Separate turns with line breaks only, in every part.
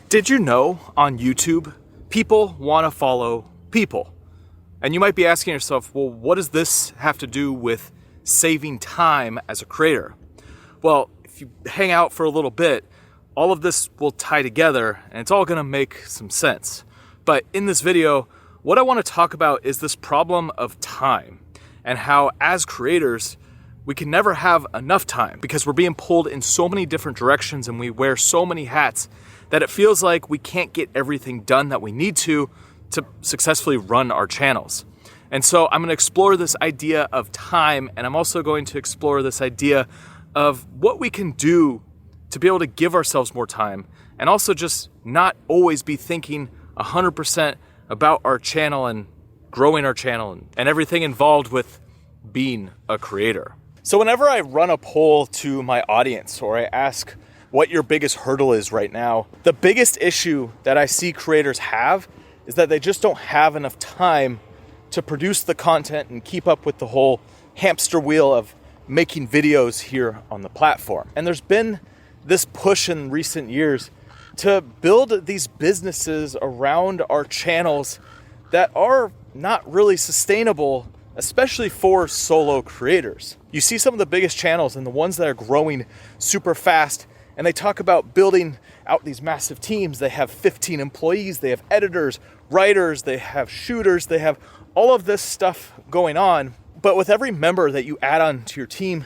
Did you know on YouTube, people want to follow people? And you might be asking yourself, well, what does this have to do with saving time as a creator? Well, if you hang out for a little bit, all of this will tie together and it's all going to make some sense. But in this video, what I want to talk about is this problem of time and how as creators, we can never have enough time because we're being pulled in so many different directions and we wear so many hats that it feels like we can't get everything done that we need to successfully run our channels. And so I'm going to explore this idea of time, and I'm also going to explore this idea of what we can do to be able to give ourselves more time and also just not always be thinking 100% about our channel and growing our channel and everything involved with being a creator. So whenever I run a poll to my audience or I ask what your biggest hurdle is right now, the biggest issue that I see creators have is that they just don't have enough time to produce the content and keep up with the whole hamster wheel of making videos here on the platform. And there's been this push in recent years to build these businesses around our channels that are not really sustainable, especially for solo creators. You see some of the biggest channels and the ones that are growing super fast, and they talk about building out these massive teams. They have 15 employees, they have editors, writers, they have shooters, they have all of this stuff going on. But with every member that you add on to your team,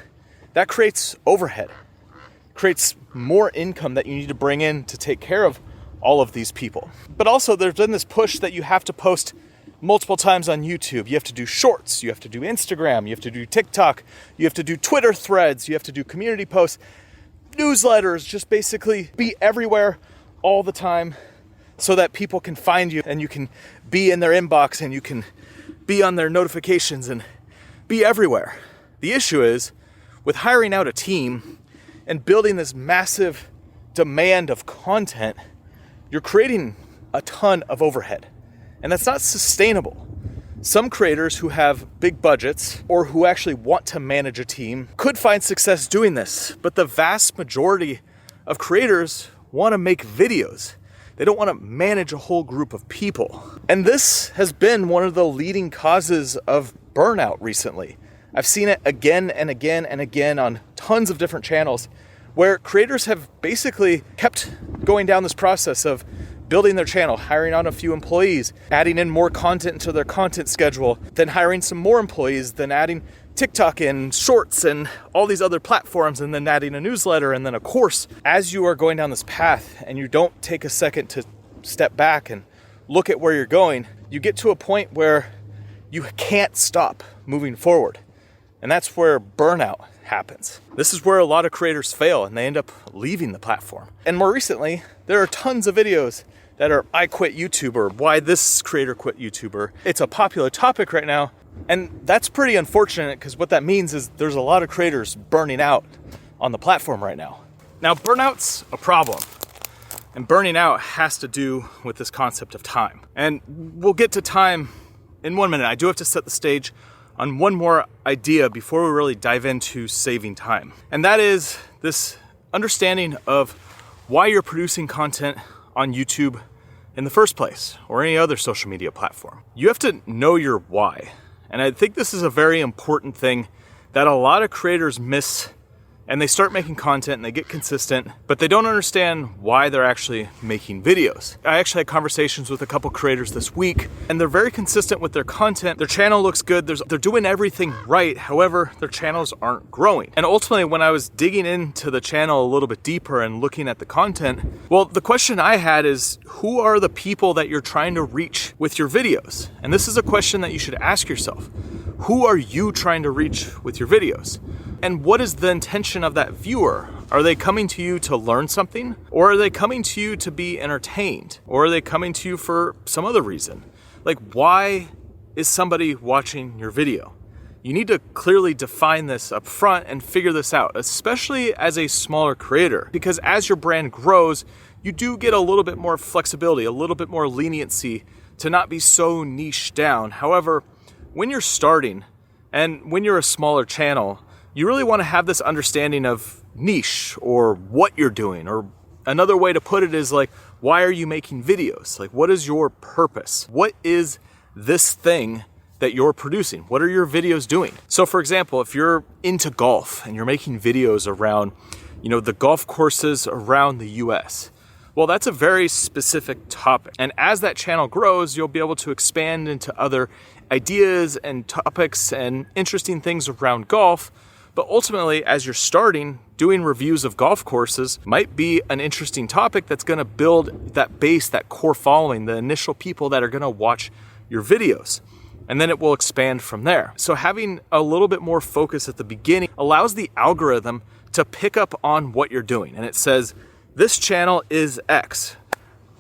that creates overhead, creates more income that you need to bring in to take care of all of these people. But also there's been this push that you have to post multiple times on YouTube. You have to do shorts, you have to do Instagram, you have to do TikTok, you have to do Twitter threads, you have to do community posts, newsletters, just basically be everywhere all the time so that people can find you and you can be in their inbox and you can be on their notifications and be everywhere. The issue is with hiring out a team and building this massive demand of content, you're creating a ton of overhead, and that's not sustainable. Some creators who have big budgets or who actually want to manage a team could find success doing this, but the vast majority of creators want to make videos. They don't want to manage a whole group of people. And this has been one of the leading causes of burnout recently. I've seen it again and again and again on tons of different channels where creators have basically kept going down this process of building their channel, hiring on a few employees, adding in more content into their content schedule, then hiring some more employees, then adding TikTok and shorts and all these other platforms, and then adding a newsletter and then a course. As you are going down this path and you don't take a second to step back and look at where you're going, you get to a point where you can't stop moving forward. And that's where burnout happens. This is where a lot of creators fail and they end up leaving the platform. And more recently, there are tons of videos that are I quit YouTube or why this creator quit YouTuber. It's a popular topic right now. And that's pretty unfortunate because what that means is there's a lot of creators burning out on the platform right now. Now, burnout's a problem. And burning out has to do with this concept of time. And we'll get to time in 1 minute. I do have to set the stage on one more idea before we really dive into saving time. And that is this understanding of why you're producing content on YouTube in the first place or any other social media platform. You have to know your why. And I think this is a very important thing that a lot of creators miss, and they start making content and they get consistent, but they don't understand why they're actually making videos. I actually had conversations with a couple creators this week, and they're very consistent with their content. Their channel looks good. They're doing everything right. However, their channels aren't growing. And ultimately, when I was digging into the channel a little bit deeper and looking at the content, well, the question I had is, who are the people that you're trying to reach with your videos? And this is a question that you should ask yourself. Who are you trying to reach with your videos? And what is the intention of that viewer? Are they coming to you to learn something? Or are they coming to you to be entertained? Or are they coming to you for some other reason? Like, why is somebody watching your video? You need to clearly define this up front and figure this out, especially as a smaller creator. Because as your brand grows, you do get a little bit more flexibility, a little bit more leniency to not be so niche down. However, when you're starting and when you're a smaller channel, you really want to have this understanding of niche or what you're doing or Another way to put it is like, why are you making videos? Like, what is your purpose? What is this thing that you're producing? What are your videos doing? So for example, if you're into golf and you're making videos around, the golf courses around the US, well, that's a very specific topic. And as that channel grows, you'll be able to expand into other ideas and topics and interesting things around golf. But ultimately, as you're starting, doing reviews of golf courses might be an interesting topic that's gonna build that base, that core following, the initial people that are gonna watch your videos. And then it will expand from there. So having a little bit more focus at the beginning allows the algorithm to pick up on what you're doing. And it says, this channel is X.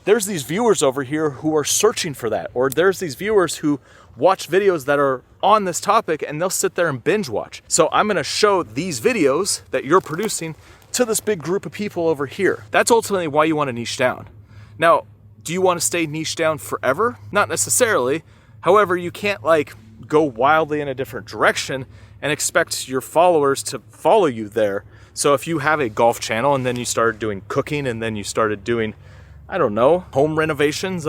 There's these viewers over here who are searching for that. Or there's these viewers who watch videos that are on this topic and they'll sit there and binge watch. So I'm gonna show these videos that you're producing to this big group of people over here. That's ultimately why you wanna niche down. Now, do you wanna stay niche down forever? Not necessarily. However, you can't go wildly in a different direction and expect your followers to follow you there. So if you have a golf channel and then you started doing cooking and then you started doing, home renovations,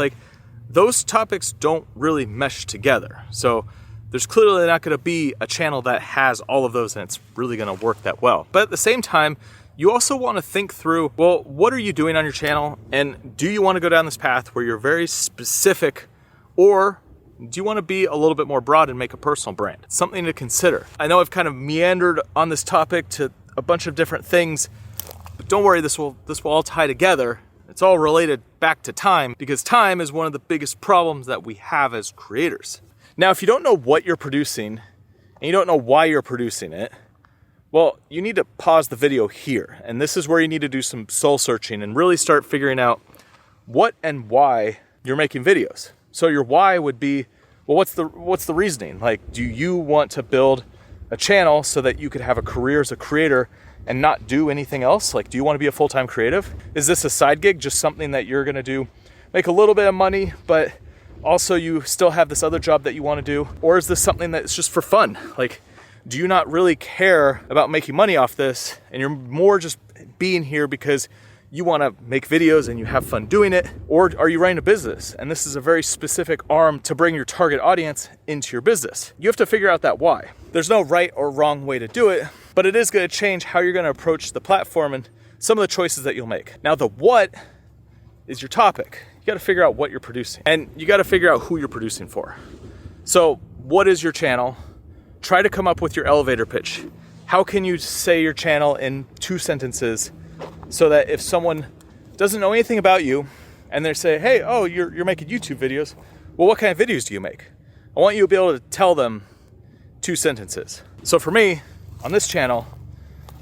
those topics don't really mesh together. So there's clearly not gonna be a channel that has all of those and it's really gonna work that well. But at the same time, you also wanna think through, well, what are you doing on your channel? And do you wanna go down this path where you're very specific, or do you want to be a little bit more broad and make a personal brand? It's something to consider. I know I've kind of meandered on this topic to a bunch of different things, but don't worry, this will all tie together. It's all related back to time, because time is one of the biggest problems that we have as creators. Now, if you don't know what you're producing and you don't know why you're producing it, well, you need to pause the video here. And this is where you need to do some soul searching and really start figuring out what and why you're making videos. So your why would be, well, what's the reasoning? Do you want to build a channel so that you could have a career as a creator and not do anything else? Do you want to be a full-time creative? Is this a side gig, just something that you're gonna do, make a little bit of money, but also you still have this other job that you want to do? Or is this something that's just for fun? Do you not really care about making money off this and you're more just being here because you want to make videos and you have fun doing it? Or are you running a business and this is a very specific arm to bring your target audience into your business? You have to figure out that why. There's no right or wrong way to do it, but it is going to change how you're going to approach the platform and some of the choices that you'll make. Now, the what is your topic. You got to figure out what you're producing and you got to figure out who you're producing for. So what is your channel? Try to come up with your elevator pitch. How can you say your channel in 2 sentences so that if someone doesn't know anything about you and they say, hey, oh, you're making YouTube videos. Well, what kind of videos do you make? I want you to be able to tell them 2 sentences. So for me, on this channel,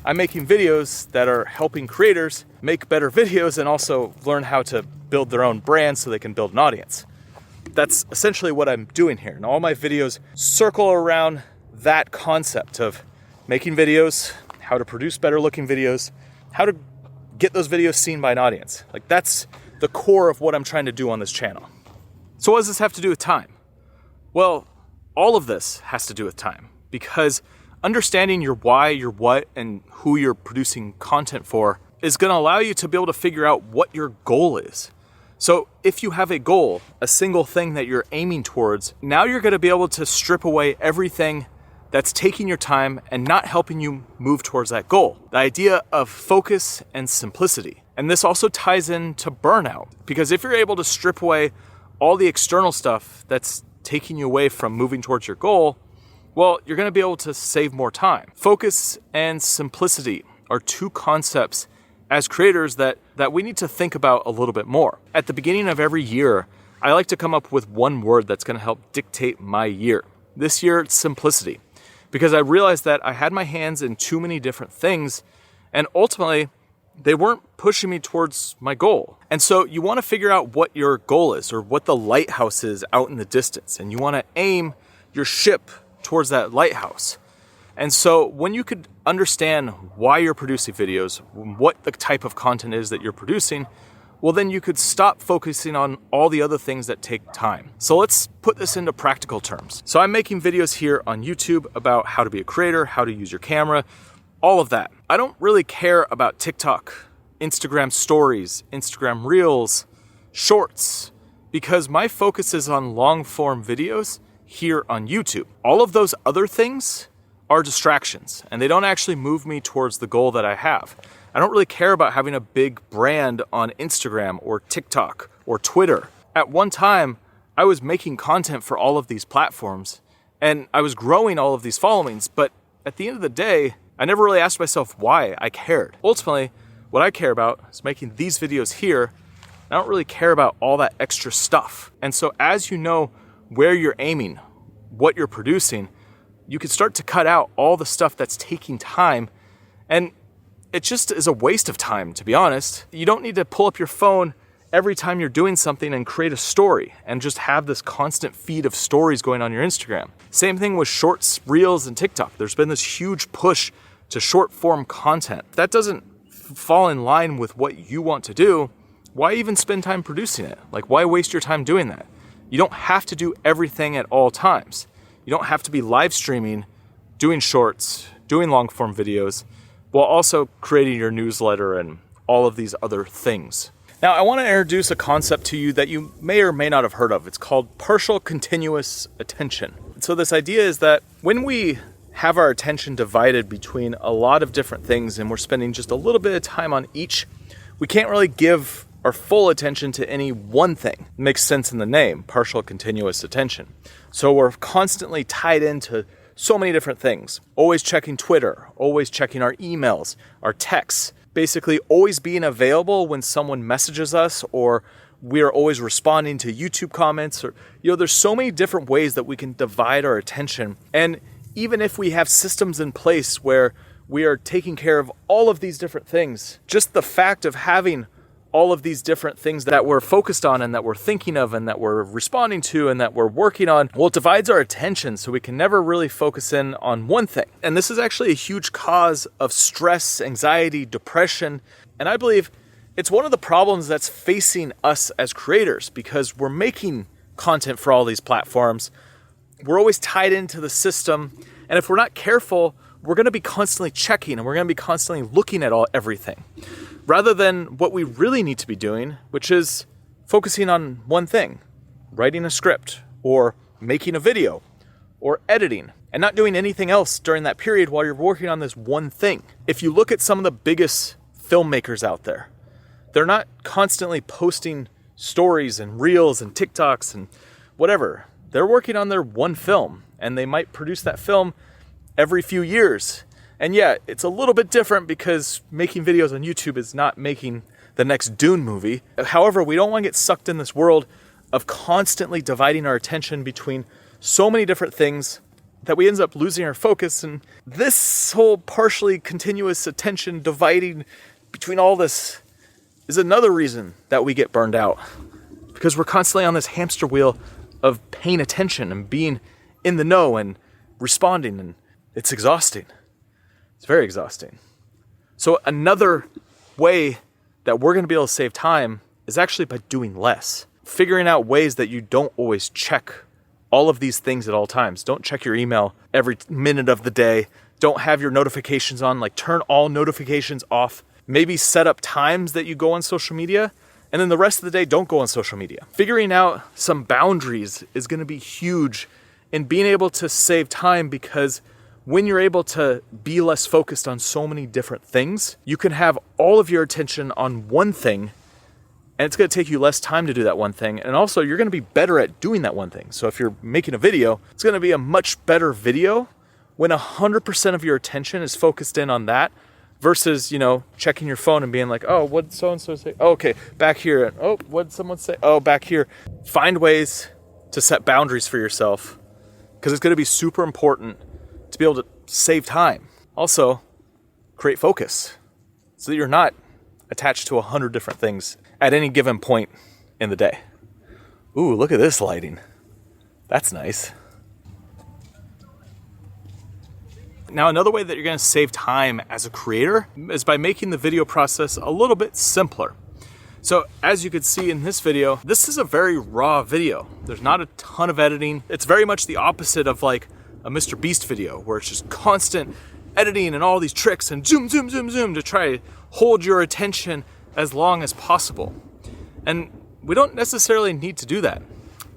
I'm making videos that are helping creators make better videos and also learn how to build their own brand so they can build an audience. That's essentially what I'm doing here. And all my videos circle around that concept of making videos, how to produce better looking videos, how to get those videos seen by an audience. That's the core of what I'm trying to do on this channel. So what does this have to do with time? Well, all of this has to do with time, because understanding your why, your what, and who you're producing content for is gonna allow you to be able to figure out what your goal is. So if you have a goal, a single thing that you're aiming towards, now you're gonna be able to strip away everything that's taking your time and not helping you move towards that goal. The idea of focus and simplicity. And this also ties into burnout, because if you're able to strip away all the external stuff that's taking you away from moving towards your goal, well, you're gonna be able to save more time. Focus and simplicity are 2 concepts as creators that we need to think about a little bit more. At the beginning of every year, I like to come up with one word that's gonna help dictate my year. This year, it's simplicity, because I realized that I had my hands in too many different things, and ultimately, they weren't pushing me towards my goal. And so you wanna figure out what your goal is, or what the lighthouse is out in the distance, and you wanna aim your ship towards that lighthouse. And so when you could understand why you're producing videos, what the type of content is that you're producing, well, then you could stop focusing on all the other things that take time. So let's put this into practical terms. So I'm making videos here on YouTube about how to be a creator, how to use your camera, all of that. I don't really care about TikTok, Instagram stories, Instagram reels, shorts, because my focus is on long form videos here on YouTube. All of those other things are distractions, and they don't actually move me towards the goal that I have. I don't really care about having a big brand on Instagram or TikTok or Twitter. At one time, I was making content for all of these platforms, and I was growing all of these followings, but at the end of the day, I never really asked myself why I cared. Ultimately, what I care about is making these videos here. I don't really care about all that extra stuff. And so as you know where you're aiming, what you're producing, you can start to cut out all the stuff that's taking time, and it just is a waste of time, to be honest. You don't need to pull up your phone every time you're doing something and create a story and just have this constant feed of stories going on your Instagram. Same thing with shorts, reels, and TikTok. There's been this huge push to short form content. If that doesn't fall in line with what you want to do, why even spend time producing it? Like, why waste your time doing that? You don't have to do everything at all times. You don't have to be live streaming, doing shorts, doing long form videos, while also creating your newsletter and all of these other things. Now, I want to introduce a concept to you that you may or may not have heard of. It's called partial continuous attention. So this idea is that when we have our attention divided between a lot of different things and we're spending just a little bit of time on each, we can't really give our full attention to any one thing. It makes sense in the name, partial continuous attention. So we're constantly tied into so many different things. Always checking Twitter, always checking our emails, our texts, basically always being available when someone messages us, or we are always responding to YouTube comments, or, there's so many different ways that we can divide our attention. And even if we have systems in place where we are taking care of all of these different things, just the fact of having all of these different things that we're focused on and that we're thinking of and that we're responding to and that we're working on, well, it divides our attention, so we can never really focus in on one thing. And this is actually a huge cause of stress, anxiety, depression. And I believe it's one of the problems that's facing us as creators, because we're making content for all these platforms. We're always tied into the system. And if we're not careful, we're going to be constantly checking and we're going to be constantly looking at everything, rather than what we really need to be doing, which is focusing on one thing, writing a script or making a video or editing, and not doing anything else during that period while you're working on this one thing. If you look at some of the biggest filmmakers out there, they're not constantly posting stories and reels and TikToks and whatever. They're working on their one film, and they might produce that film every few years. And yeah, it's a little bit different because making videos on YouTube is not making the next Dune movie. However, we don't want to get sucked in this world of constantly dividing our attention between so many different things that we end up losing our focus. And this whole partially continuous attention dividing between all this is another reason that we get burned out, because we're constantly on this hamster wheel of paying attention and being in the know and responding, and it's exhausting. It's very exhausting. So another way that we're going to be able to save time is actually by doing less. Figuring out ways that you don't always check all of these things at all times. Don't check your email every minute of the day. Don't have your notifications on. Like, turn all notifications off. Maybe set up times that you go on social media, and then the rest of the day, don't go on social media. Figuring out some boundaries is going to be huge in being able to save time, because when you're able to be less focused on so many different things, you can have all of your attention on one thing, and it's going to take you less time to do that one thing. And also, you're going to be better at doing that one thing. So if you're making a video, it's going to be a much better video when 100% of your attention is focused in on that, versus, checking your phone and being like, oh, what did so-and-so say? Oh, okay, back here. Oh, what did someone say? Oh, back here. Find ways to set boundaries for yourself, because it's going to be super important to be able to save time. Also, create focus so that you're not attached to 100 different things at any given point in the day. Ooh, look at this lighting. That's nice. Now, another way that you're going to save time as a creator is by making the video process a little bit simpler. So as you can see in this video, this is a very raw video. There's not a ton of editing. It's very much the opposite of like a Mr. Beast video, where it's just constant editing and all these tricks and zoom, zoom, zoom, zoom to try to hold your attention as long as possible. And we don't necessarily need to do that.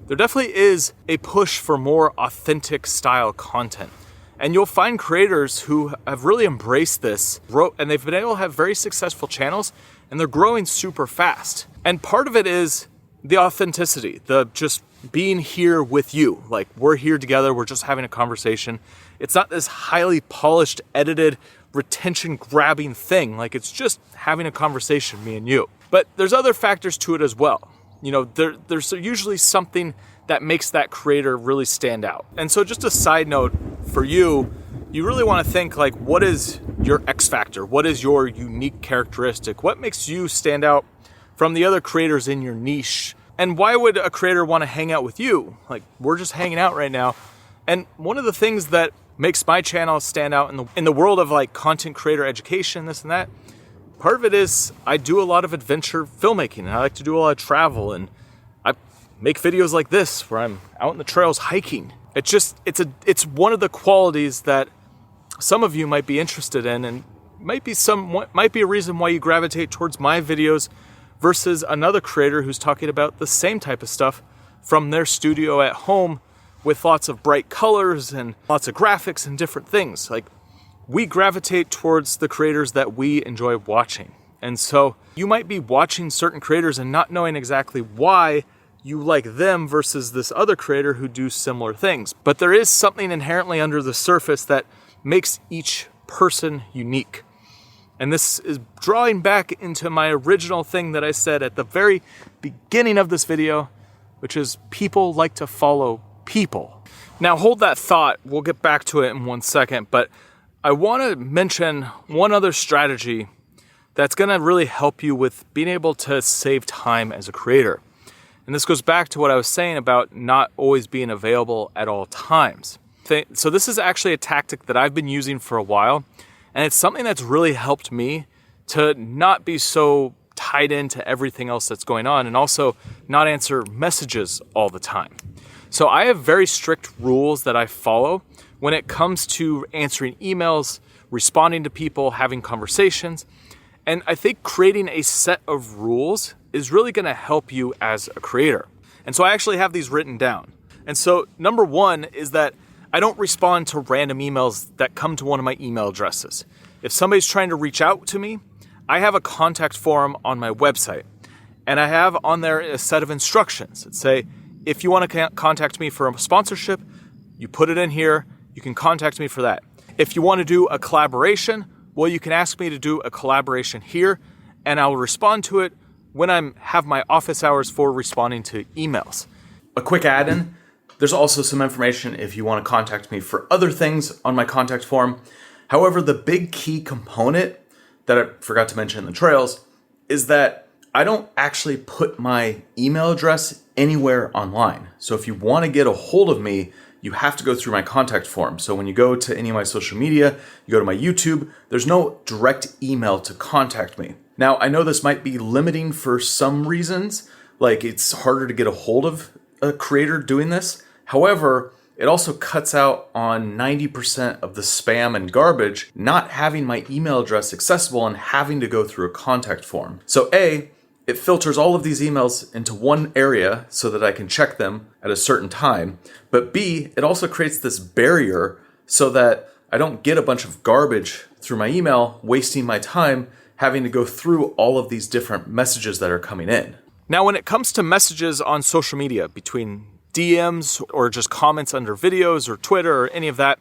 There definitely is a push for more authentic style content. And you'll find creators who have really embraced this, and they've been able to have very successful channels, and they're growing super fast. And part of it is the authenticity, the just being here with you. Like, we're here together, we're just having a conversation. It's not this highly polished, edited, retention-grabbing thing. Like, it's just having a conversation, me and you. But there's other factors to it as well. You know, there's usually something that makes that creator really stand out. And so just a side note for you, you really want to think like, what is your X factor? What is your unique characteristic? What makes you stand out from the other creators in your niche? And why would a creator want to hang out with you? Like, we're just hanging out right now. And one of the things that makes my channel stand out in the world of like content creator education, this and that, part of it is I do a lot of adventure filmmaking, and I like to do a lot of travel, and I make videos like this where I'm out in the trails hiking. It's one of the qualities that some of you might be interested in, and might be a reason why you gravitate towards my videos versus another creator who's talking about the same type of stuff from their studio at home with lots of bright colors and lots of graphics and different things. Like, we gravitate towards the creators that we enjoy watching. And so you might be watching certain creators and not knowing exactly why you like them versus this other creator who do similar things. But there is something inherently under the surface that makes each person unique. And this is drawing back into my original thing that I said at the very beginning of this video, which is people like to follow people. Now hold that thought, we'll get back to it in 1 second, but I want to mention one other strategy that's going to really help you with being able to save time as a creator. And this goes back to what I was saying about not always being available at all times. So this is actually a tactic that I've been using for a while, and it's something that's really helped me to not be so tied into everything else that's going on, and also not answer messages all the time. So I have very strict rules that I follow when it comes to answering emails, responding to people, having conversations. And I think creating a set of rules is really going to help you as a creator. And so I actually have these written down. And so number one is that I don't respond to random emails that come to one of my email addresses. If somebody's trying to reach out to me, I have a contact form on my website. And I have on there a set of instructions that say, if you want to contact me for a sponsorship, you put it in here. You can contact me for that. If you want to do a collaboration, well, you can ask me to do a collaboration here, and I will respond to it when I have my office hours for responding to emails. A quick add-in, there's also some information if you want to contact me for other things on my contact form. However, the big key component that I forgot to mention in the trails is that I don't actually put my email address anywhere online. So if you want to get a hold of me, you have to go through my contact form. So when you go to any of my social media, you go to my YouTube, there's no direct email to contact me. Now, I know this might be limiting for some reasons, like it's harder to get a hold of a creator doing this. However, it also cuts out on 90% of the spam and garbage, not having my email address accessible and having to go through a contact form. So A, it filters all of these emails into one area so that I can check them at a certain time. But B, it also creates this barrier so that I don't get a bunch of garbage through my email, wasting my time having to go through all of these different messages that are coming in. Now, when it comes to messages on social media, between DMs or just comments under videos or Twitter or any of that,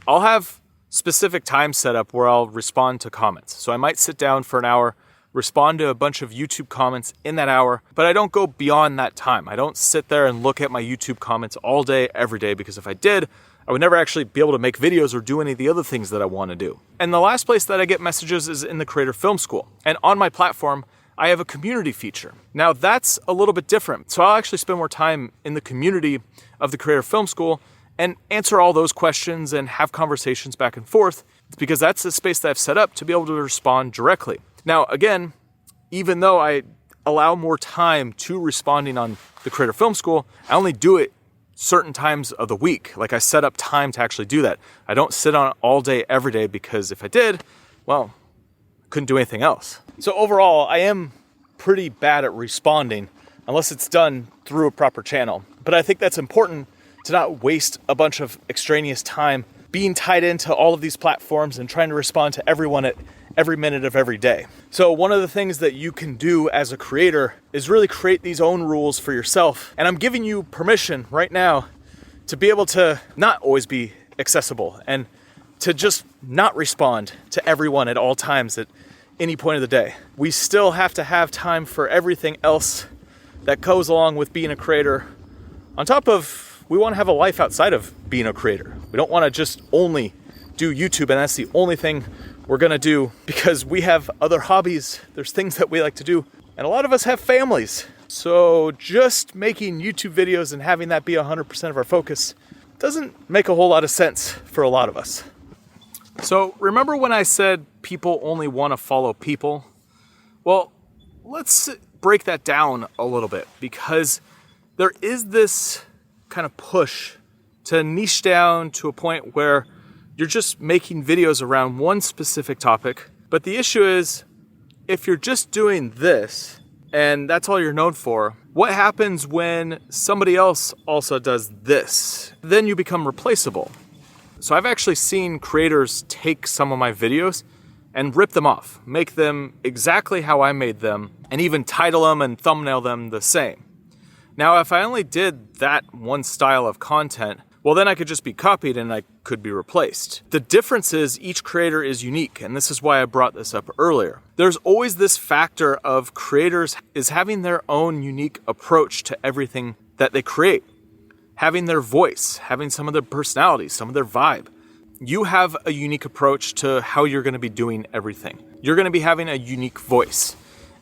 I'll have specific times set up where I'll respond to comments. So I might sit down for an hour, respond to a bunch of YouTube comments in that hour, but I don't go beyond that time. I don't sit there and look at my YouTube comments all day, every day, because if I did, I would never actually be able to make videos or do any of the other things that I want to do. And the last place that I get messages is in the Creator Film School. And on my platform, I have a community feature. Now that's a little bit different. So I'll actually spend more time in the community of the Creator Film School and answer all those questions and have conversations back and forth, because that's the space that I've set up to be able to respond directly. Now, again, even though I allow more time to responding on the Creator Film School, I only do it certain times of the week. Like I set up time to actually do that. I don't sit on it all day, every day, because if I did, well, I couldn't do anything else. So overall, I am pretty bad at responding unless it's done through a proper channel. But I think that's important to not waste a bunch of extraneous time being tied into all of these platforms and trying to respond to everyone at every minute of every day. So one of the things that you can do as a creator is really create these own rules for yourself. And I'm giving you permission right now to be able to not always be accessible and to just not respond to everyone at all times at any point of the day. We still have to have time for everything else that goes along with being a creator. On top of, we want to have a life outside of being a creator. We don't want to just only do YouTube and that's the only thing we're gonna do, because we have other hobbies. There's things that we like to do, and a lot of us have families. So just making YouTube videos and having that be 100% of our focus doesn't make a whole lot of sense for a lot of us. So remember when I said people only want to follow people? Well, let's break that down a little bit, because there is this kind of push to niche down to a point where you're just making videos around one specific topic. But the issue is, if you're just doing this and that's all you're known for, what happens when somebody else also does this? Then you become replaceable. So I've actually seen creators take some of my videos and rip them off, make them exactly how I made them, and even title them and thumbnail them the same. Now, if I only did that one style of content, well, then I could just be copied and I could be replaced. The difference is each creator is unique, and this is why I brought this up earlier. There's always this factor of creators is having their own unique approach to everything that they create, having their voice, having some of their personality, some of their vibe. You have a unique approach to how you're going to be doing everything. You're going to be having a unique voice.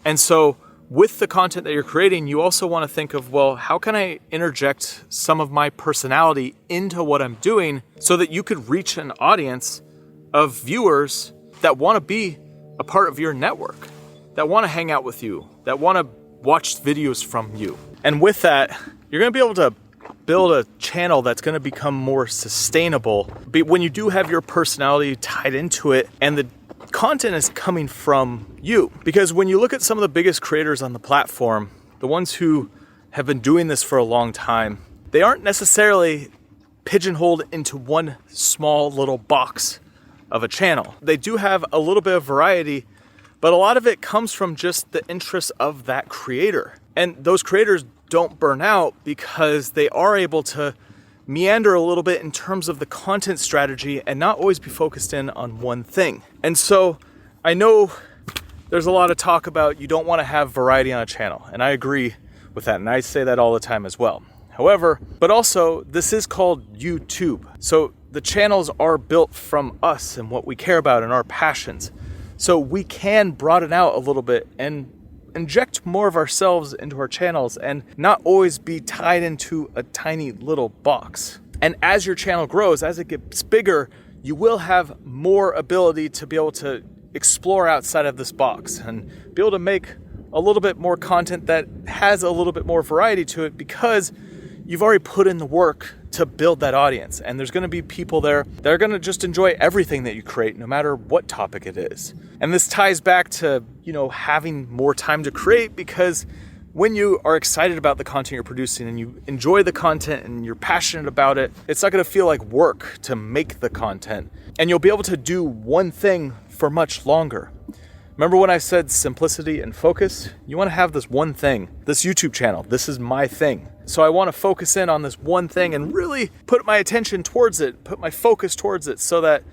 And so with the content that you're creating, you also want to think of, well, how can I interject some of my personality into what I'm doing so that you could reach an audience of viewers that want to be a part of your network, that want to hang out with you, that want to watch videos from you. And with that, you're going to be able to build a channel that's going to become more sustainable. But when you do have your personality tied into it and the content is coming from you. Because when you look at some of the biggest creators on the platform, the ones who have been doing this for a long time, they aren't necessarily pigeonholed into one small little box of a channel. They do have a little bit of variety, but a lot of it comes from just the interest of that creator. And those creators don't burn out because they are able to meander a little bit in terms of the content strategy and not always be focused in on one thing. And so I know there's a lot of talk about you don't want to have variety on a channel, and I agree with that, and I say that all the time as well. However, but also this is called YouTube. So the channels are built from us and what we care about and our passions. So we can broaden out a little bit and inject more of ourselves into our channels and not always be tied into a tiny little box. And as your channel grows, as it gets bigger, you will have more ability to be able to explore outside of this box and be able to make a little bit more content that has a little bit more variety to it, because you've already put in the work to build that audience. And there's going to be people there that are going to just enjoy everything that you create, no matter what topic it is. And this ties back to, having more time to create, because when you are excited about the content you're producing and you enjoy the content and you're passionate about it, it's not going to feel like work to make the content. And you'll be able to do one thing for much longer. Remember when I said simplicity and focus? You want to have this one thing, this YouTube channel. This is my thing. So I want to focus in on this one thing and really put my attention towards it, put my focus towards it, so that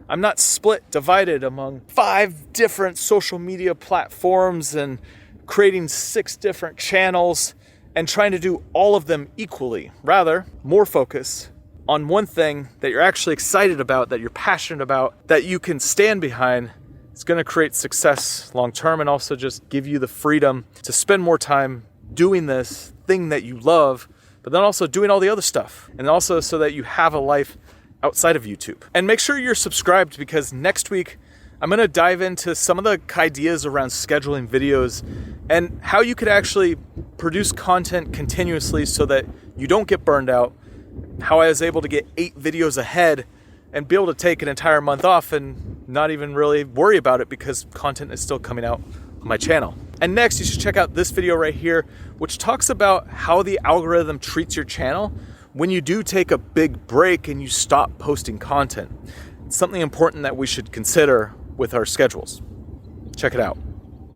I'm not split, divided among 5 different social media platforms and creating 6 different channels and trying to do all of them equally. Rather, more focus on one thing that you're actually excited about, that you're passionate about, that you can stand behind. It's going to create success long term and also just give you the freedom to spend more time doing this thing that you love, but then also doing all the other stuff. And also so that you have a life outside of YouTube. And make sure you're subscribed, because next week I'm going to dive into some of the ideas around scheduling videos and how you could actually produce content continuously so that you don't get burned out how I was able to get 8 videos ahead and be able to take an entire month off and not even really worry about it because content is still coming out on my channel. And next, you should check out this video right here, which talks about how the algorithm treats your channel when you do take a big break and you stop posting content. It's something important that we should consider with our schedules. Check it out.